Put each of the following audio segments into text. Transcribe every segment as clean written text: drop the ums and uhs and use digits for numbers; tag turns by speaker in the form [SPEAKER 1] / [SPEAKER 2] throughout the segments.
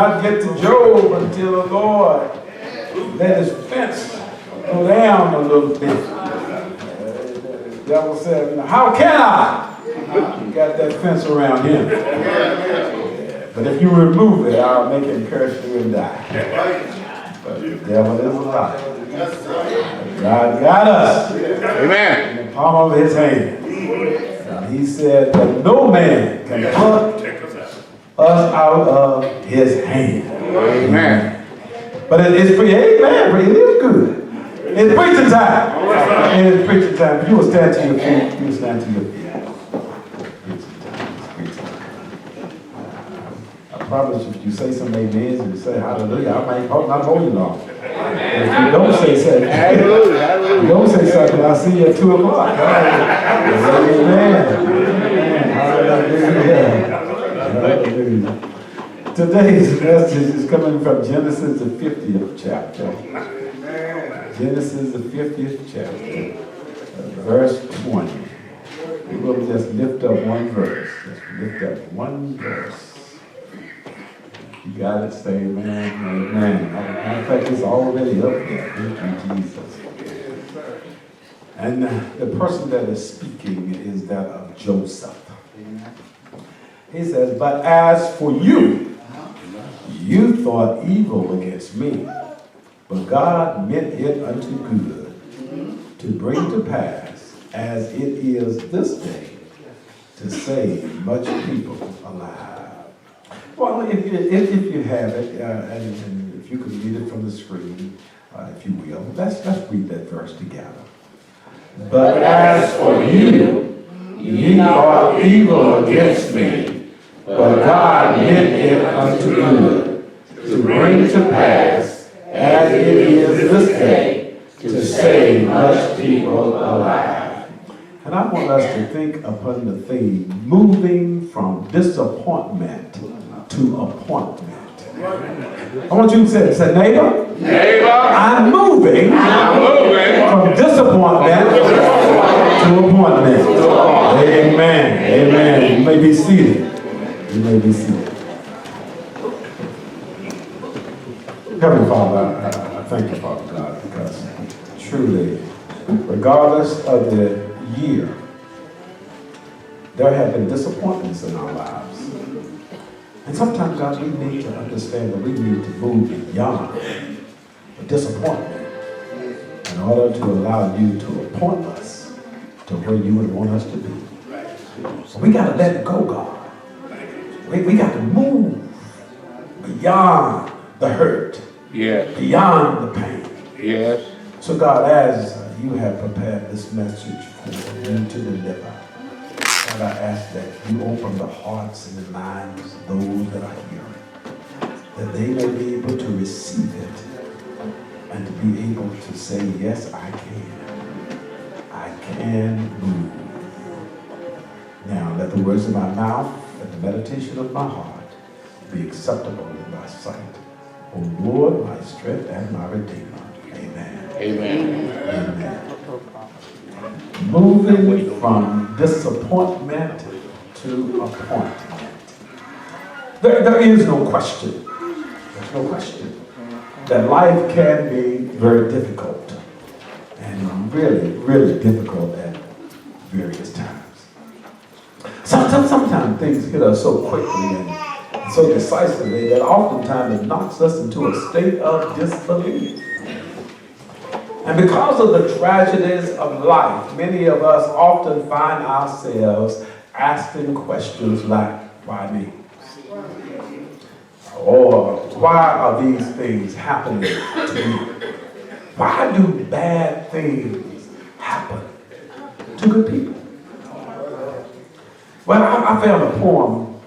[SPEAKER 1] not get to Job until the Lord let his fence go down a little bit. The devil said, how can I? Got that fence around him. But if you remove it, I'll make him curse you and die. But the devil is a lie. God got us.
[SPEAKER 2] Amen.
[SPEAKER 1] In the palm of his hand. And he said that no man can pluck us out of his hand.
[SPEAKER 2] Amen.
[SPEAKER 1] But it's pretty, amen, it is good. It's preaching time. It is preaching time. If you will stand to your feet, you will stand to your feet. I promise you, if you say some amens and you say hallelujah, I might not hold you long. If you don't say something, you don't say something, I'll see you at 2 o'clock. Amen. Hallelujah. Hallelujah. Today's message is coming from Genesis, the 50th chapter. Genesis, the 50th chapter, verse 20. We will just lift up one verse. Just lift up one verse. You got it, say amen, amen. Matter of fact, it's already up there. Thank you, Jesus. And the person that is speaking is that of Joseph. He says, but as for you, you thought evil against me, but God meant it unto good, to bring to pass, as it is this day, to save much people alive. Well, if you have it, and if you could read it from the screen, if you will, let's read that verse together. But as for you, ye thought evil against me, but God meant it unto good, to bring to pass, as it is this day, to save much people alive. And I want us to think upon the theme, moving from disappointment to appointment. I want you to say neighbor, I'm moving from disappointment to appointment. Amen. Amen. You may be seated. You may be seated. Heavenly Father, I thank you, Father God, because truly, regardless of the year, there have been disappointments in our lives. And sometimes, God, we need to understand that we need to move beyond the disappointment in order to allow you to appoint us to where you would want us to be. So we got to let it go, God. We got to move beyond the hurt, beyond the pain.
[SPEAKER 2] Yes.
[SPEAKER 1] So, God, as you have prepared this message for you to deliver, God, I ask that you open the hearts and the minds of those that are hearing, that they may be able to receive it and to be able to say, yes, I can. I can move. Now, let the words of my mouth and the meditation of my heart be acceptable in thy sight. O Lord, my strength and my redeemer. Amen.
[SPEAKER 2] Amen.
[SPEAKER 1] Amen. Moving from disappointment to appointment. There is no question. There's no question that life can be very difficult and really, really difficult at various times. Sometimes things hit us so quickly and so decisively that oftentimes it knocks us into a state of disbelief. And because of the tragedies of life, many of us often find ourselves asking questions like, why me? Or why are these things happening to me? Why do bad things happen to good people? Well, I found a poem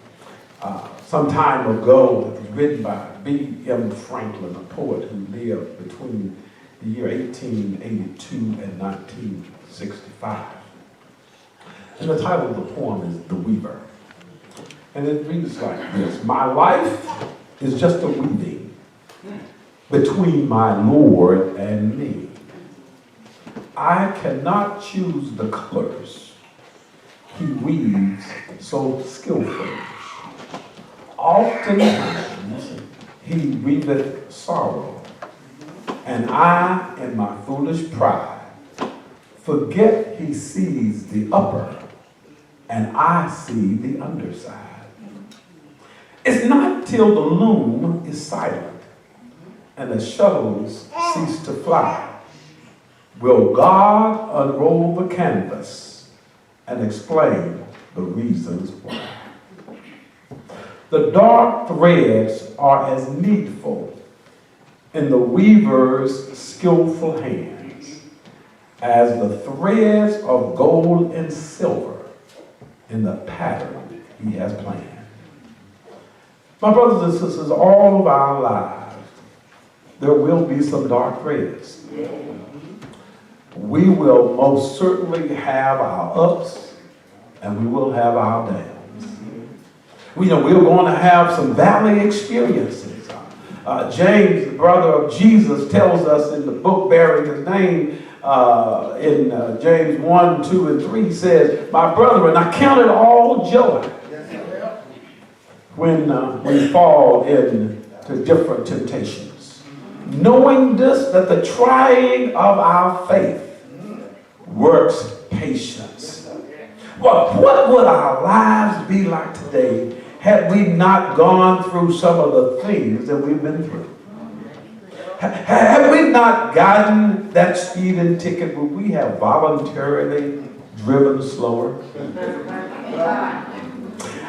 [SPEAKER 1] some time ago that was written by B.M. Franklin, a poet who lived between the year 1882 and 1965. And the title of the poem is The Weaver. And it reads like this: my life is just a weaving between my Lord and me. I cannot choose the colors he weaves so skillfully. Oftentimes, he weaveth sorrow. And I, in my foolish pride, forget he sees the upper, and I see the underside. It's not till the loom is silent and the shuttles cease to fly will God unroll the canvas and explain the reasons why. The dark threads are as needful in the weaver's skillful hands as the threads of gold and silver in the pattern he has planned. My brothers and sisters, all of our lives, there will be some dark threads. We will most certainly have our ups and we will have our downs. We're going to have some valley experiences. James, the brother of Jesus, tells us in the book bearing his name in James 1, 2, and 3 says, my brethren, I count it all joy when we fall into different temptations, knowing this, that the trying of our faith works patience. Well, what would our lives be like today had we not gone through some of the things that we've been through? Had we not gotten that speeding ticket, would we have voluntarily driven slower?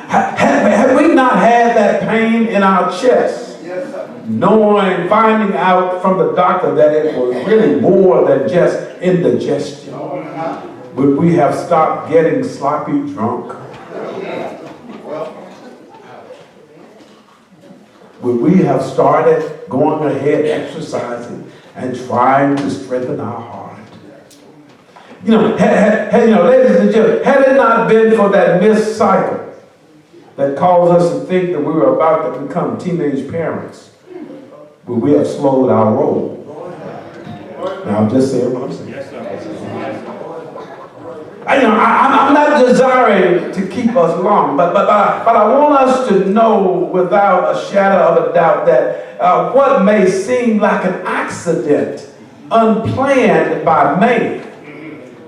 [SPEAKER 1] Had we not had that pain in our chest, finding out from the doctor that it was really more than just indigestion, would we have stopped getting sloppy drunk? Would we have started going ahead exercising and trying to strengthen our heart? Ladies and gentlemen, had it not been for that missed cycle that caused us to think that we were about to become teenage parents, would we have slowed our roll? Now I'm just saying what I'm saying. I'm not desiring to keep us long, but I want us to know without a shadow of a doubt that what may seem like an accident, unplanned by man,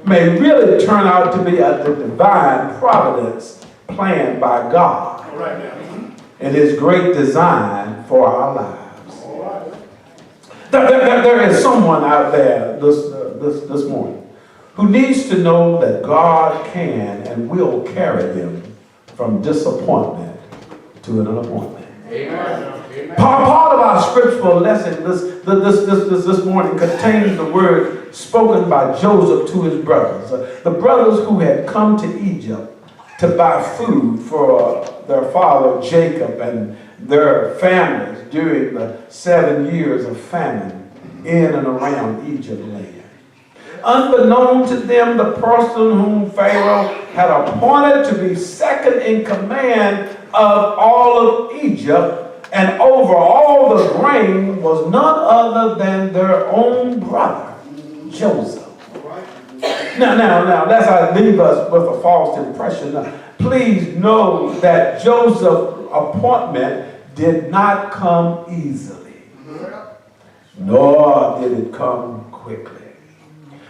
[SPEAKER 1] may really turn out to be a divine providence planned by God and his great design for our lives. There is someone out there this morning who needs to know that God can and will carry them from disappointment to an appointment. Amen. Part of our scriptural lesson this morning contains the word spoken by Joseph to his brothers. The brothers who had come to Egypt to buy food for their father Jacob and their families during the 7 years of famine in and around Egypt land. Unbeknown to them, the person whom Pharaoh had appointed to be second in command of all of Egypt and over all the grain was none other than their own brother, Joseph. Now, lest I leave us with a false impression, please know that Joseph's appointment did not come easily, nor did it come quickly.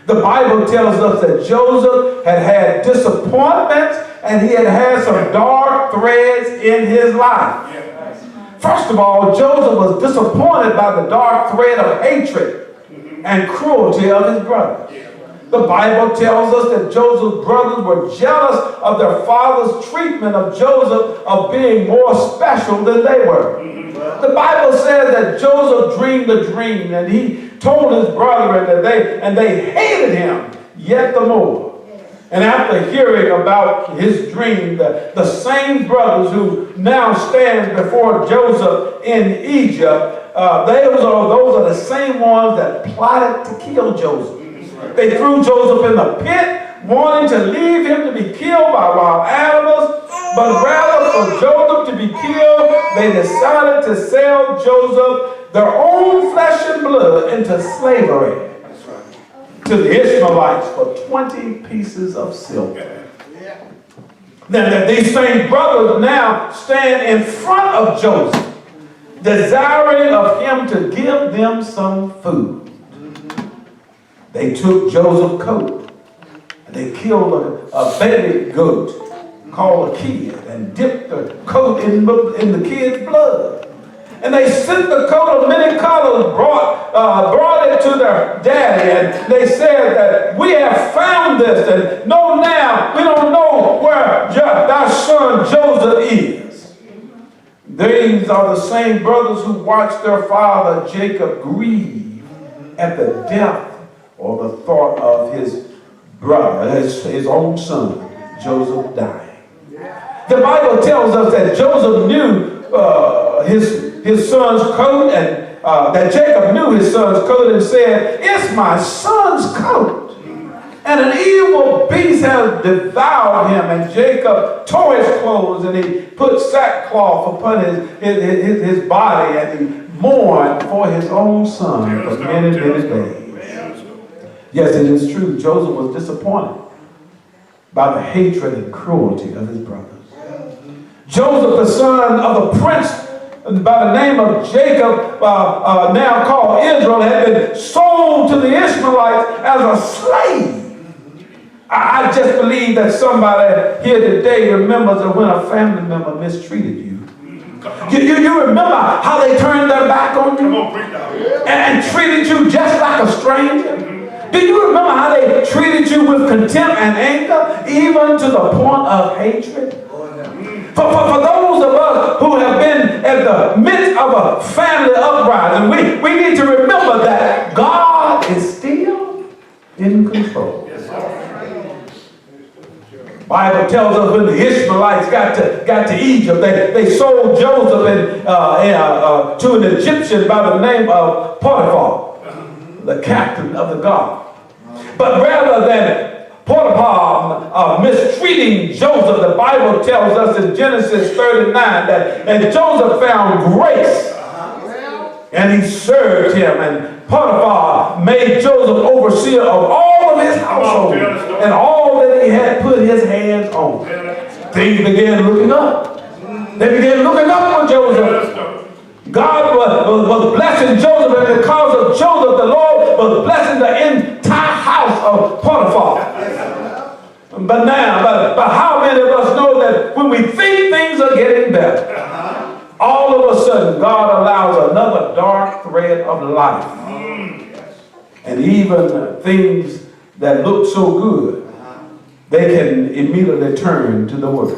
[SPEAKER 1] The Bible tells us that Joseph had had disappointments and he had had some dark threads in his life. First of all, Joseph was disappointed by the dark thread of hatred and cruelty of his brother. The Bible tells us that Joseph's brothers were jealous of their father's treatment of Joseph of being more special than they were. The Bible says that Joseph dreamed a dream and he told his brethren that they hated him yet the more. And after hearing about his dream, the same brothers who now stand before Joseph in Egypt, those are the same ones that plotted to kill Joseph. They threw Joseph in the pit, wanting to leave him to be killed by wild animals, but rather for Joseph to be killed, they decided to sell Joseph, their own flesh and blood, into slavery to the Ishmaelites for 20 pieces of silver. Now, these same brothers now stand in front of Joseph desiring of him to give them some food. They took Joseph's coat and they killed a baby goat called a kid and dipped the coat in the kid's blood. And they sent the coat of many colors, brought it to their daddy, and they said that we have found this, and no, now we don't know where thy son Joseph is. These are the same brothers who watched their father Jacob grieve at the death or the thought of his brother, his own son, Joseph dying. The Bible tells us that Joseph knew his son's coat, and that Jacob knew his son's coat and said, "It's my son's coat. And an evil beast has devoured him." And Jacob tore his clothes and he put sackcloth upon his body, and he mourned for his own son for many, many days. Yes, it is true. Joseph was disappointed by the hatred and cruelty of his brothers. Joseph, the son of a prince by the name of Jacob, now called Israel, had been sold to the Ishmaelites as a slave. I just believe that somebody here today remembers that when a family member mistreated you. You remember how they turned their back on you and treated you just like a stranger? Do you remember how they treated you with contempt and anger, even to the point of hatred? For those of us who have been at the midst of a family uprising, we need to remember that God is still in control. The Bible tells us when the Ishmaelites got to Egypt, they sold Joseph to an Egyptian by the name of Potiphar, the captain of the guard. But rather than Potiphar mistreating Joseph, the Bible tells us in Genesis 39 that Joseph found grace and he served him, and Potiphar made Joseph overseer of all of his household and all that he had put his hands on. Things began looking up. They began looking up for Joseph. God was blessing Joseph, and because of Joseph, the Lord was blessing the entire house of Potiphar. But how many of us know that when we think things are getting better, all of a sudden God allows another dark thread of life, and even things that look so good, they can immediately turn to the worst.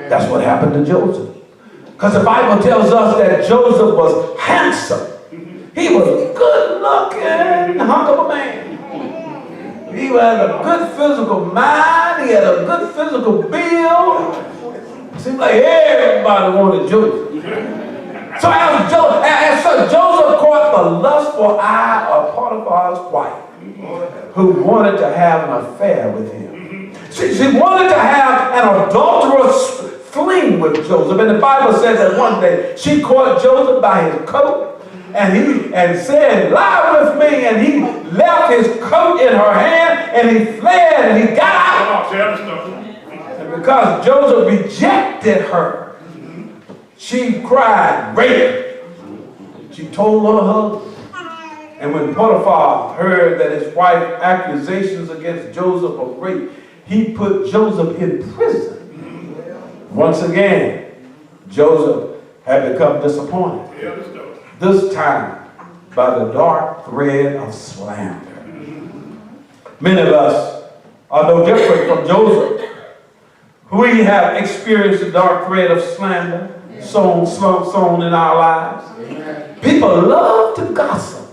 [SPEAKER 1] That's what happened to Joseph. Because the Bible tells us that Joseph was handsome. He was a good-looking hunk of a man. He had a good physical mind. He had a good physical build. Seemed like everybody wanted Joseph. So as Joseph caught the lustful eye of Potiphar's wife, who wanted to have an affair with him. She wanted to have an adulterous fling with Joseph, and the Bible says that one day she caught Joseph by his coat and said, "Lie with me," and he left his coat in her hand and he fled and he got out. And because Joseph rejected her, she cried, "Rape." She told her husband. And when Potiphar heard that his wife's accusations against Joseph of rape, he put Joseph in prison. Once again, Joseph had become disappointed. This time by the dark thread of slander. Many of us are no different from Joseph. We have experienced the dark thread of slander sown in our lives. People love to gossip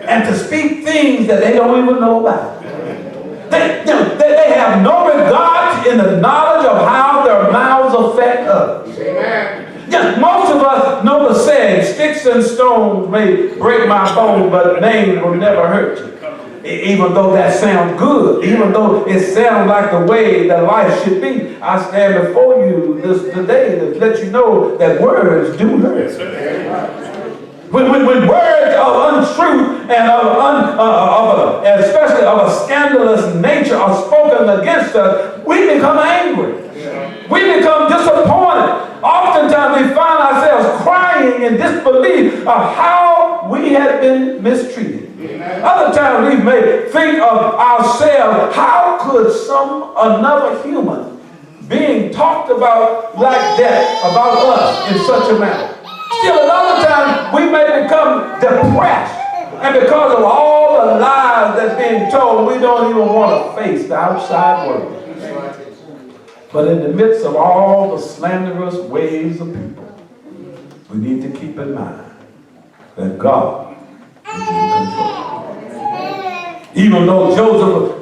[SPEAKER 1] and to speak things that they don't even know about. They have no regard in the knowledge of how their mouths affect others. Yeah, most of us know the saying, "Sticks and stones may break my bones, but names will never hurt you." Even though that sounds good, even though it sounds like the way that life should be, I stand before you today to let you know that words do hurt. When words of untruth and especially of a scandalous nature are spoken against us, we become angry. We become disappointed. Oftentimes we find ourselves crying of how we have been mistreated. Other times we may think of ourselves, how could another human being talked about like that, about us in such a manner? Still another time we may become depressed. And because of all the lies that's being told, we don't even want to face the outside world. But in the midst of all the slanderous ways of people, we need to keep in mind that God is in control. Even though Joseph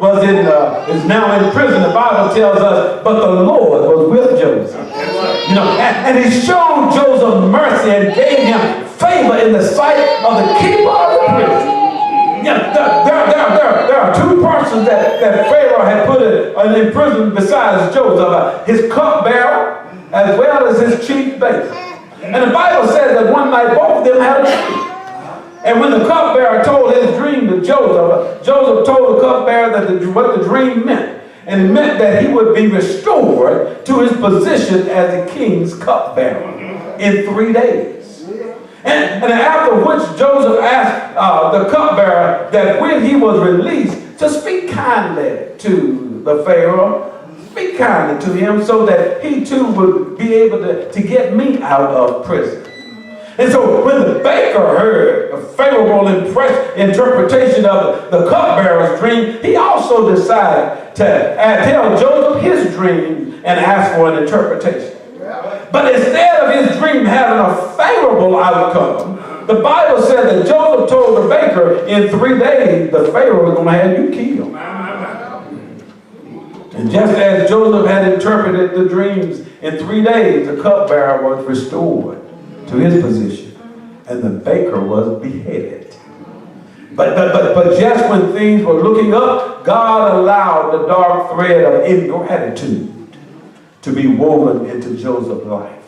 [SPEAKER 1] is now in prison, the Bible tells us, but the Lord was with Joseph. And he showed Joseph mercy and gave him favor in the sight of the keeper of the prison. There are two persons that Pharaoh had put in prison besides Joseph, his cupbearer as well as his chief baker. And the Bible says that one night both of them had a dream. And when the cupbearer told his dream to Joseph, Joseph told the cupbearer what the dream meant. And it meant that he would be restored to his position as the king's cupbearer in 3 days. And after which Joseph asked the cupbearer that when he was released to speak kindly to the Pharaoh, speak kindly to him so that he too would be able to get me out of prison. And so when the baker heard a favorable interpretation of the cupbearer's dream, he also decided to tell Joseph his dream and ask for an interpretation. But instead of his dream having a favorable outcome, the Bible said that Joseph told the baker in 3 days the Pharaoh was going to have you killed. And just as Joseph had interpreted the dreams, in 3 days the cupbearer was restored to his position, and the baker was beheaded. But just when things were looking up, God allowed the dark thread of ingratitude to be woven into Joseph's life.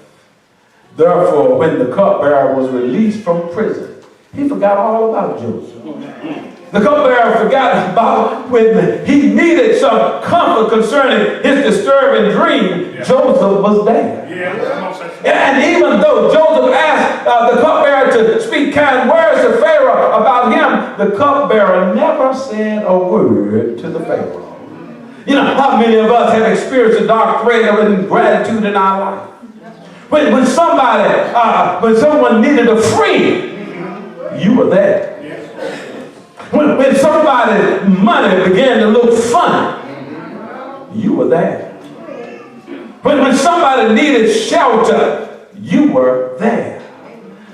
[SPEAKER 1] Therefore, when the cupbearer was released from prison, he forgot all about Joseph. The cupbearer forgot about when he needed some comfort concerning his disturbing dream. Joseph was there. And even though Joseph asked the cupbearer to speak kind words to Pharaoh about him, the cupbearer never said a word to the Pharaoh. You know, how many of us have experienced a dark thread of ingratitude in our life? When someone needed a friend, you were there. When somebody's money began to look funny, you were there. When somebody needed shelter, you were there.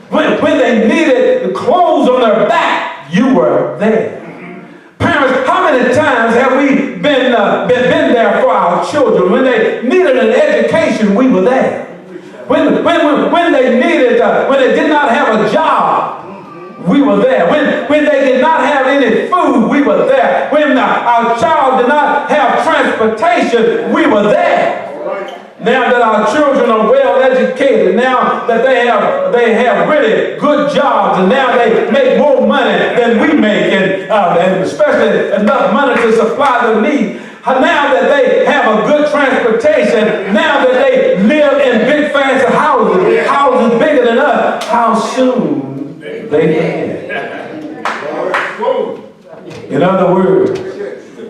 [SPEAKER 1] When they needed clothes on their back, you were there. Parents, how many times have we been there for our children? When they needed an education, we were there. When they needed, when they did not have a job, we were there. When they did not have any food, we were there. When our child did not have transportation, we were there. Now that our children are well educated, now that they have really good jobs, and now they make more money than we make, and especially enough money to supply the need. Now that they have a good transportation, now that they live in big fancy houses bigger than us, how soon they forget. In other words,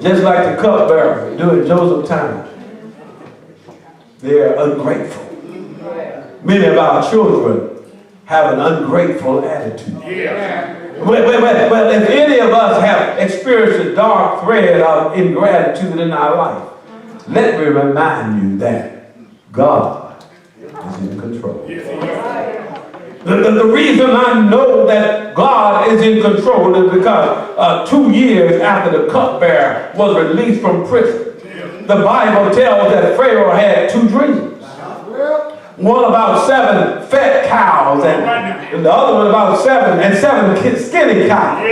[SPEAKER 1] just like the cupbearer during Joseph's time, they're ungrateful. Many of our children have an ungrateful attitude. Well, if any of us have experienced a dark thread of ingratitude in our life, let me remind you that God is in control. The reason I know that God is in control is because 2 years after the cupbearer was released from prison, the Bible tells that Pharaoh had 2 dreams. One about 7 fat cows, and the other one about 7 skinny cows.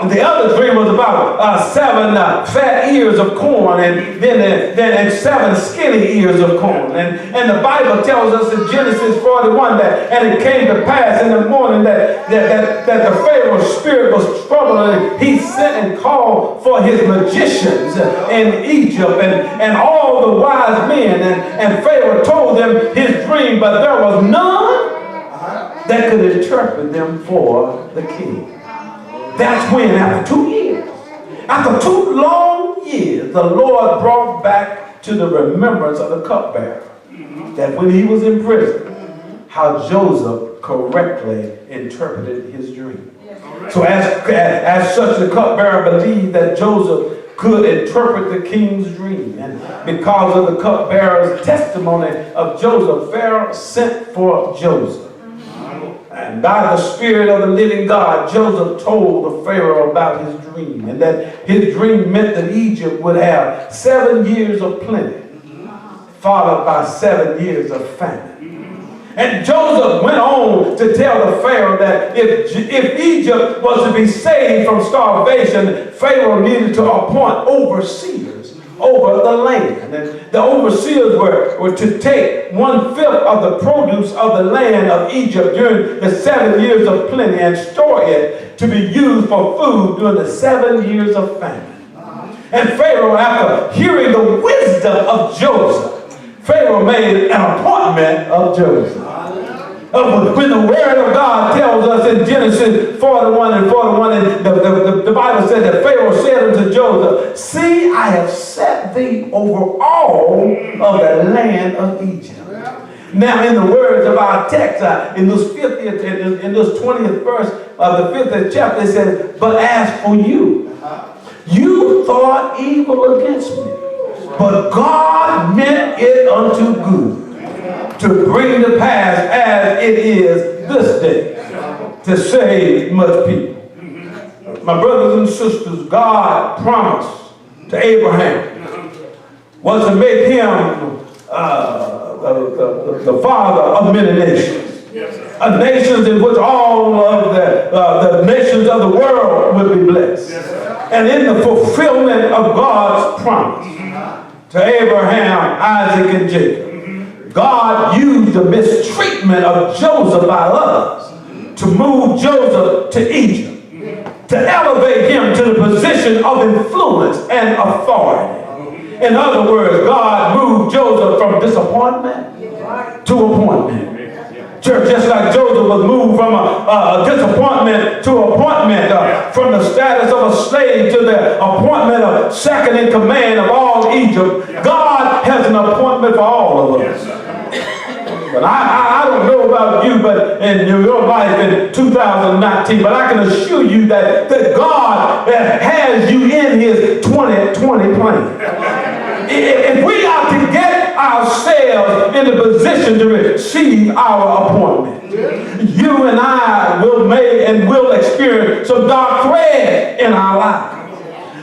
[SPEAKER 1] And the other dream was about 7 fat ears of corn, and then 7 skinny ears of corn. And the Bible tells us in Genesis 41 that, and it came to pass in the morning that the Pharaoh's spirit was troubled, and he sent and called for his magicians in Egypt and all the wise men, and Pharaoh told them his dream, but there was none that could interpret them for the king. That's when, after 2 years, after 2 long years, the Lord brought back to the remembrance of the cupbearer that when he was in prison, how Joseph correctly interpreted his dream. So as such, the cupbearer believed that Joseph could interpret the king's dream. And because of the cupbearer's testimony of Joseph, Pharaoh sent for Joseph. And by the Spirit of the living God, Joseph told the Pharaoh about his dream, and that his dream meant that Egypt would have 7 years of plenty, followed by 7 years of famine. And Joseph went on to tell the Pharaoh that if Egypt was to be saved from starvation, Pharaoh needed to appoint overseers over the land. And the overseers were to take 1/5 of the produce of the land of Egypt during the 7 years of plenty and store it to be used for food during the 7 years of famine. And Pharaoh, after hearing the wisdom of Joseph, Pharaoh made an appointment of Joseph. When the word of God tells us in Genesis 41 and 41, and the Bible said that Pharaoh said unto Joseph, "See, I have set thee over all of the land of Egypt." Now, in the words of our text, in this 20th verse of the 5th chapter, it says, "But as for you, you thought evil against me, but God meant it unto good, to bring to pass as it is this day, to save much people." My brothers and sisters, God promised to Abraham was to make him the father of many nations. Nations in which all of the nations of the world would be blessed. And in the fulfillment of God's promise to Abraham, Isaac, and Jacob, God used the mistreatment of Joseph by others to move Joseph to Egypt, to elevate him to the position of influence and authority. In other words, God moved Joseph from disappointment to appointment. Church, just like Joseph was moved from a disappointment to appointment, from the status of a slave to the appointment of second in command of all Egypt, God has an appointment for all of us. But I don't know about you, but in your life in 2019, but I can assure you that God has you in his 2020 plan. If we are to get ourselves in a position to receive our appointment, you and I will experience some dark thread in our lives.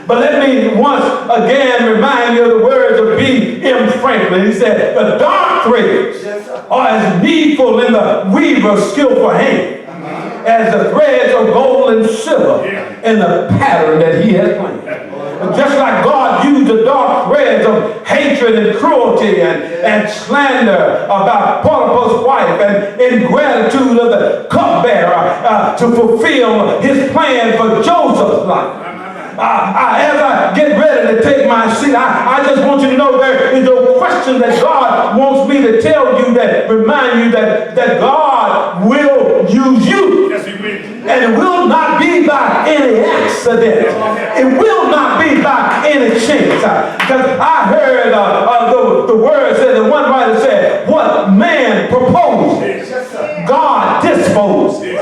[SPEAKER 1] But let me once again remind you of the words of B.M. Franklin. He said, "The dark threads are as needful in the weaver's skillful hand as the threads of gold and silver in the pattern that he has planned." Just like God used the dark threads of hatred and cruelty and slander about Potiphar's wife and ingratitude of the cupbearer to fulfill his plan for Joseph's life. As I get ready to take my seat, I just want you to know there is no question that God wants me to tell you, that remind you that God will use you. Yes, he will. And it will not be by any accident. It will not be by any chance. Because I heard the word said, the one writer said, "What man proposes, God disposes."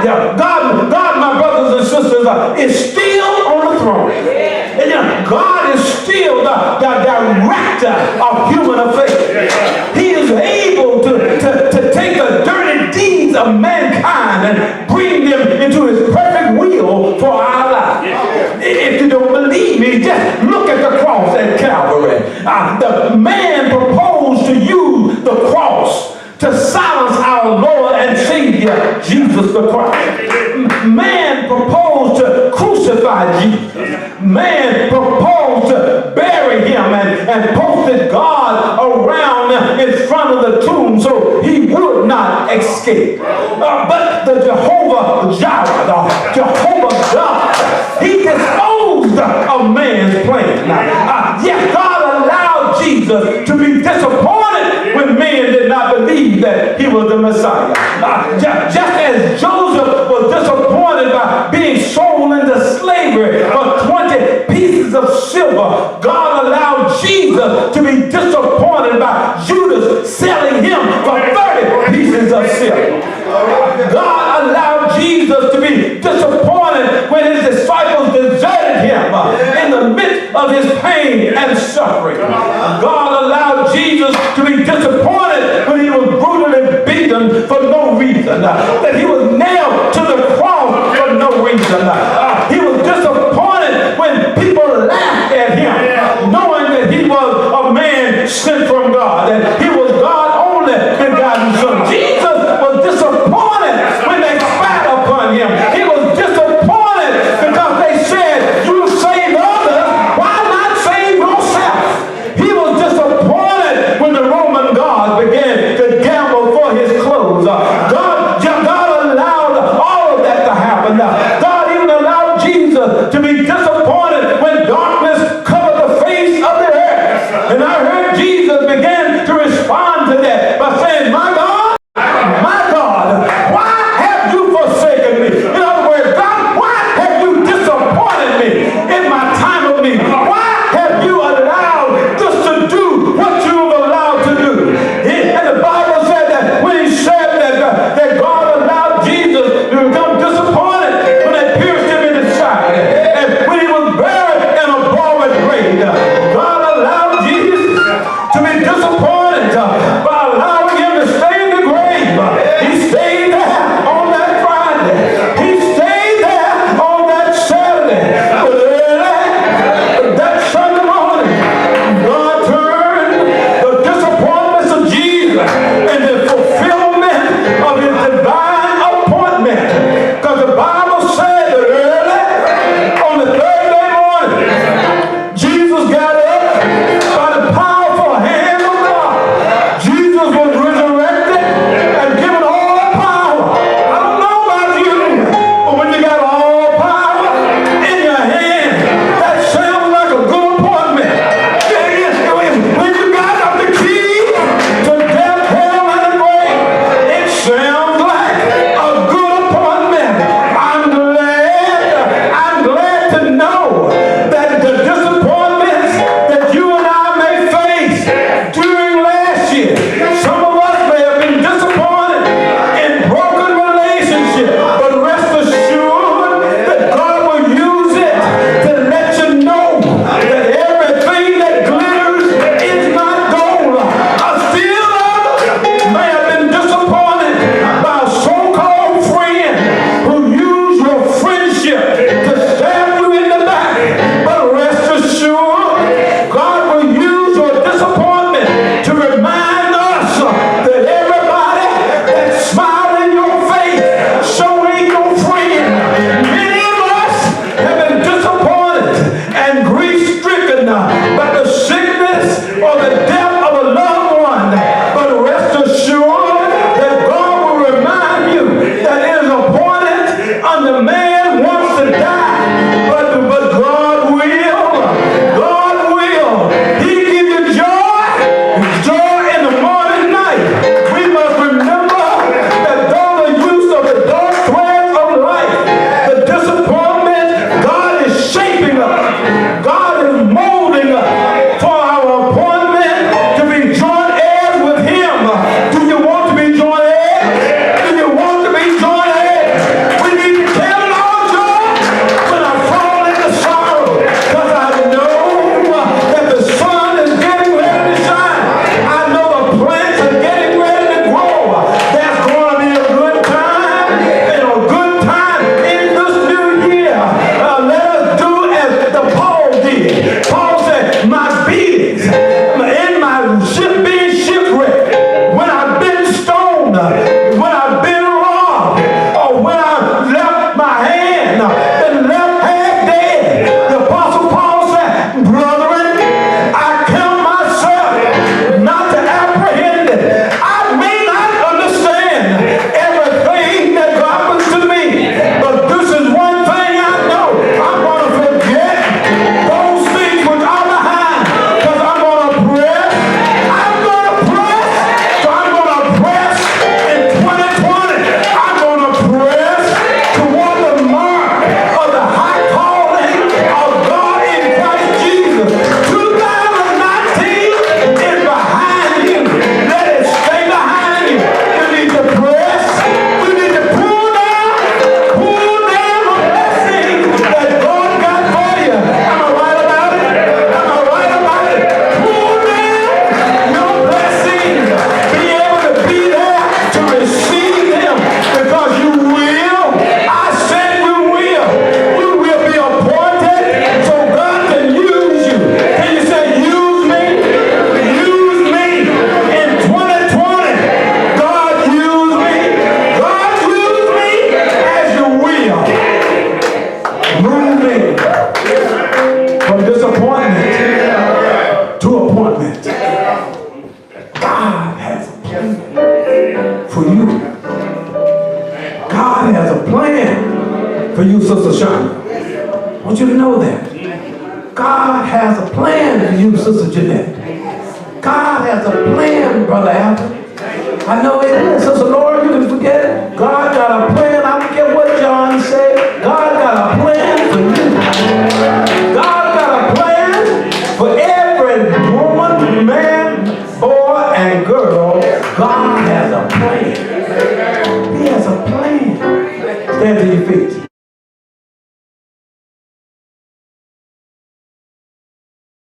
[SPEAKER 1] Yeah, God, my brothers and sisters, is still on the throne. And God is still the director of human affairs. He is able to take the dirty deeds of mankind and bring them into his perfect will for our lives. If you don't believe me, just look at the cross at Calvary. The man proposed to use the cross to silence our Lord and Savior, Jesus the Christ. Man proposed to crucify Jesus. Man proposed to bury him and posted God around in front of the tomb so he would not escape. But the Jehovah Jireh, the Jehovah God, he disposed of man's plan. Yes, God allowed Jesus to be disappointed when men did not believe believe that he was the Messiah. Just as Joseph was disappointed by being sold into slavery for 20 pieces of silver, God allowed Jesus to be disappointed by Judas selling him for 30 pieces of silver. God allowed Jesus to be disappointed when his disciples deserted him in the midst of his pain and suffering. God allowed Jesus to be disappointed when he was brutally beaten for no reason, that he was nailed to the cross for no reason. He was disappointed when people laughed at him, knowing that he was a man sent from God, that he was God's only begotten Son. Jesus was disappointed when they spat upon him. He was disappointed because they said, "You saved others, why not save yourself?" He was disappointed when the Roman guards began to gamble for his clothes. God allowed all of that to happen. God even allowed Jesus to be disappointed when darkness covered the face of the earth. And I heard Jesus begin to respond to that by saying, "My God, why have you forsaken me?" In other words, God, why have you disappointed me in my time of need? Why have you allowed this to do what you've allowed to do? And the Bible said that when he said that God allowed Jesus to become disappointed when they pierced him in the side, and when
[SPEAKER 3] God has a plan for you, Sister Shonda. I want you to know that. God has a plan for you, Sister Jeanette. God has a plan, Brother Alvin. I know it is, Sister Laura.